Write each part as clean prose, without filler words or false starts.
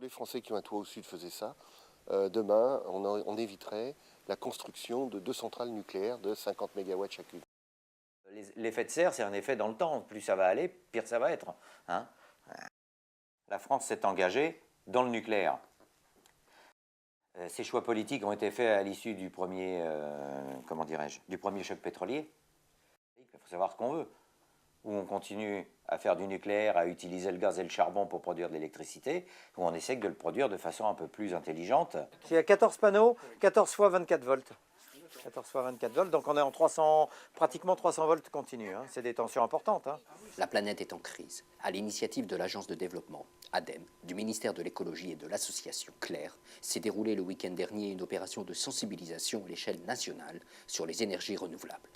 les Français qui ont un toit au sud faisaient ça, demain, on éviterait la construction de 2 centrales nucléaires de 50 MW chacune. L'effet de serre, c'est un effet dans le temps. Plus ça va aller, pire ça va être. Hein. La France s'est engagée dans le nucléaire. Ces choix politiques ont été faits à l'issue du premier, du premier choc pétrolier. Il faut savoir ce qu'on veut. Ou on continue à faire du nucléaire, à utiliser le gaz et le charbon pour produire de l'électricité, ou on essaie de le produire de façon un peu plus intelligente. Il y a 14 panneaux, 14 fois 24 volts. 14 fois 24 volts, donc on est en 300, pratiquement 300 volts continus. Hein. C'est des tensions importantes. Hein. La planète est en crise. À l'initiative de l'Agence de développement, ADEME, du ministère de l'écologie et de l'association Claire, s'est déroulée le week-end dernier une opération de sensibilisation à l'échelle nationale sur les énergies renouvelables.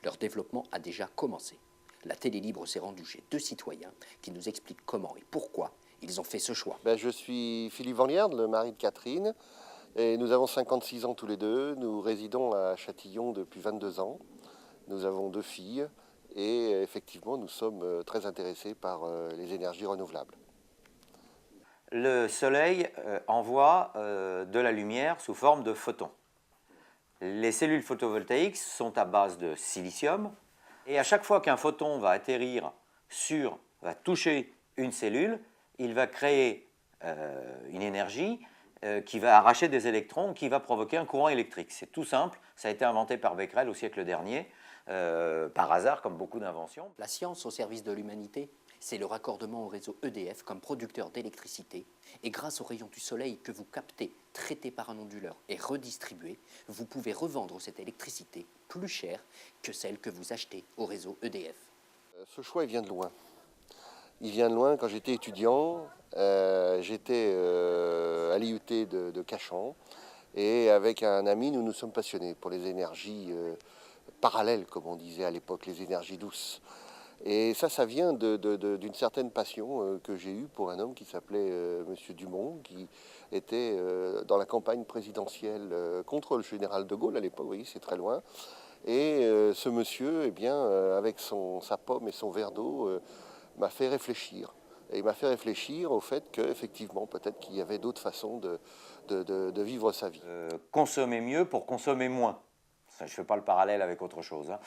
Leur développement a déjà commencé. La télé libre s'est rendue chez 2 citoyens qui nous expliquent comment et pourquoi ils ont fait ce choix. Je suis Philippe Van Lierde, le mari de Catherine, et nous avons 56 ans tous les deux. Nous résidons à Châtillon depuis 22 ans. Nous avons 2 filles et effectivement nous sommes très intéressés par les énergies renouvelables. Le soleil envoie de la lumière sous forme de photons. Les cellules photovoltaïques sont à base de silicium. Et à chaque fois qu'un photon va atterrir va toucher une cellule, il va créer une énergie qui va arracher des électrons, qui va provoquer un courant électrique. C'est tout simple, ça a été inventé par Becquerel au siècle dernier, par hasard comme beaucoup d'inventions. La science au service de l'humanité, c'est le raccordement au réseau EDF comme producteur d'électricité. Et grâce aux rayons du soleil que vous captez, traités par un onduleur et redistribués, vous pouvez revendre cette électricité plus chère que celle que vous achetez au réseau EDF. Ce choix, il vient de loin. Il vient de loin. Quand j'étais étudiant, j'étais à l'IUT de Cachan. Et avec un ami, nous nous sommes passionnés pour les énergies parallèles, comme on disait à l'époque, les énergies douces. Et ça vient d'une certaine passion que j'ai eue pour un homme qui s'appelait Monsieur Dumont, qui était dans la campagne présidentielle contre le général de Gaulle à l'époque, vous voyez, c'est très loin. Et ce monsieur, eh bien, avec sa pomme et son verre d'eau, m'a fait réfléchir. Et il m'a fait réfléchir au fait qu'effectivement, peut-être qu'il y avait d'autres façons de vivre sa vie. Consommer mieux pour consommer moins. Ça, je ne fais pas le parallèle avec autre chose. Hein.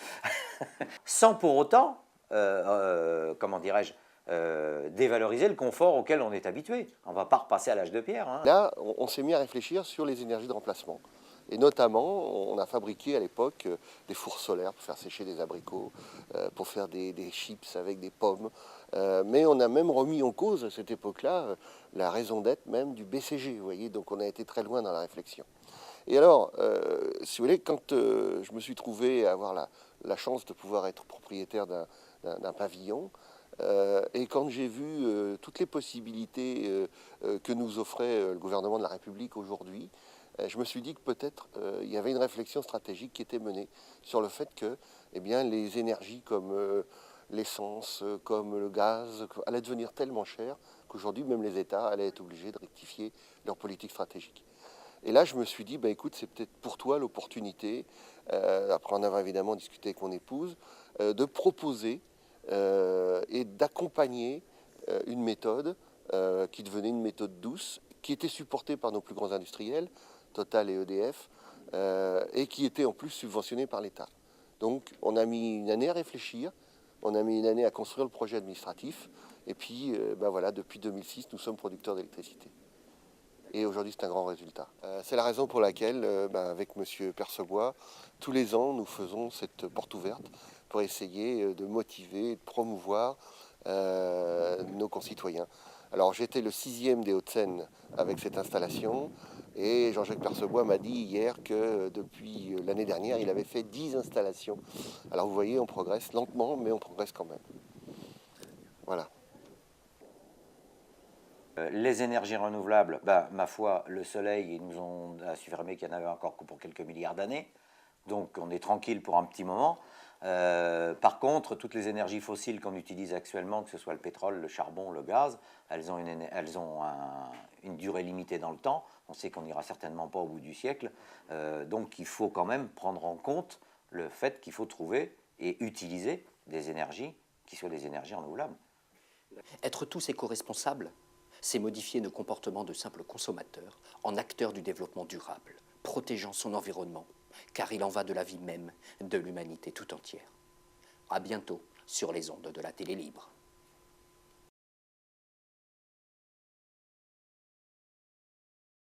Sans pour autant, dévaloriser le confort auquel on est habitué. On ne va pas repasser à l'âge de pierre. Hein. Là, on s'est mis à réfléchir sur les énergies de remplacement. Et notamment, on a fabriqué à l'époque des fours solaires pour faire sécher des abricots, pour faire des chips avec des pommes. Mais on a même remis en cause à cette époque-là la raison d'être même du BCG, vous voyez. Donc on a été très loin dans la réflexion. Et alors, si vous voulez, quand je me suis trouvé à avoir la chance de pouvoir être propriétaire d'un pavillon, et quand j'ai vu toutes les possibilités que nous offrait le gouvernement de la République aujourd'hui, je me suis dit que peut-être il y avait une réflexion stratégique qui était menée sur le fait que les énergies comme l'essence, comme le gaz, allaient devenir tellement chères qu'aujourd'hui même les États allaient être obligés de rectifier leur politique stratégique. Et là je me suis dit, écoute, c'est peut-être pour toi l'opportunité, après en avoir évidemment discuté avec mon épouse, de proposer et d'accompagner une méthode qui devenait une méthode douce, qui était supportée par nos plus grands industriels, Total et EDF, et qui était en plus subventionnée par l'État. Donc on a mis une année à réfléchir, on a mis une année à construire le projet administratif, et puis voilà, depuis 2006, nous sommes producteurs d'électricité. Et aujourd'hui, c'est un grand résultat. C'est la raison pour laquelle, avec M. Percebois, tous les ans, nous faisons cette porte ouverte pour essayer de motiver, de promouvoir nos concitoyens. Alors, j'étais le 6e des Hauts-de-Seine avec cette installation, et Jean-Jacques Percebois m'a dit hier que depuis l'année dernière, il avait fait 10 installations. Alors, vous voyez, on progresse lentement, mais on progresse quand même. Voilà. Les énergies renouvelables, ma foi, le soleil, ils nous ont affirmé qu'il y en avait encore pour quelques milliards d'années. Donc on est tranquille pour un petit moment. Par contre, toutes les énergies fossiles qu'on utilise actuellement, que ce soit le pétrole, le charbon, le gaz, elles ont une durée limitée dans le temps. On sait qu'on n'ira certainement pas au bout du siècle. Donc il faut quand même prendre en compte le fait qu'il faut trouver et utiliser des énergies qui soient des énergies renouvelables. Être tous éco-responsables, c'est modifier nos comportements de simples consommateurs en acteurs du développement durable, protégeant son environnement, car il en va de la vie même de l'humanité tout entière. À bientôt sur les ondes de la télé libre.